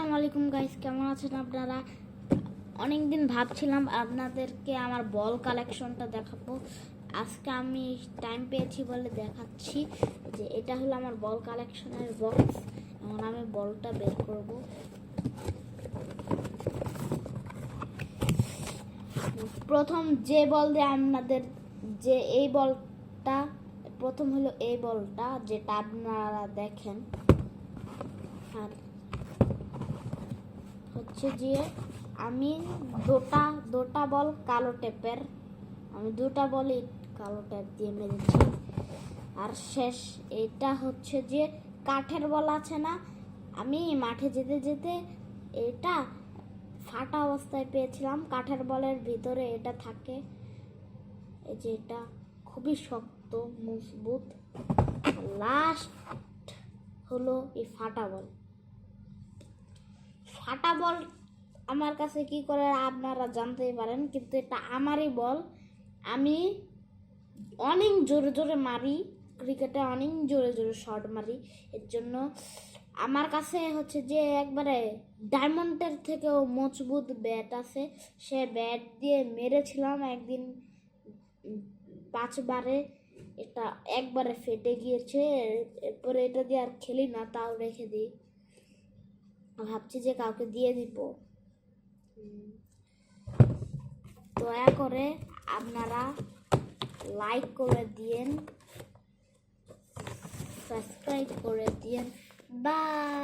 আসসালামু আলাইকুম গাইস, কেমন আছেন আপনারা? অনেকদিন ভাবছিলাম আপনাদেরকে আমার বল কালেকশনটা দেখাবো। আজকে আমি টাইম পেয়েছি বলে দেখাচ্ছি যে এটা হলো আমার বল কালেকশনের বক্স। এখন আমি বলটা বের করব। প্রথম যে বল দিয়ে আপনাদের যে এই বলটা প্রথম হলো এই বলটা যেটা আপনারা দেখেন, আর হচ্ছে যে আমি দুটা বল কালো টেপের, আমি দুটা বলই কালো টেপ দিয়ে মেরেছি। আর শেষ এটা হচ্ছে যে কাঠের বল আছে না, আমি মাঠে যেতে যেতে এটা ফাটা অবস্থায় পেয়েছিলাম। কাঠের বলের ভিতরে এটা থাকে, এই যে এটা খুবই শক্ত মজবুত। লাস্ট হলো এই ফাটা বল আমার কাছে কি করে আপনারা জানতেই পারেন, কিন্তু এটা আমারই বল। আমি অনেক জোরে জোরে মারি, ক্রিকেটে অনেক জোরে জোরে শট মারি। এর জন্য আমার কাছে হচ্ছে যে একবারে ডায়মন্ডের থেকেও মজবুত ব্যাট আছে। সে ব্যাট দিয়ে মেরেছিলাম একদিন 5 বারে, এটা একবারে ফেটে গিয়েছে। এরপরে এটা দিয়ে আর খেলি না, তাও রেখে দিই। ভাবছি যে কাউকে দিয়ে দিব। দয়া করে আপনারা লাইক করে দিয়েন, সাবস্ক্রাইব করে দিয়েন। বাই।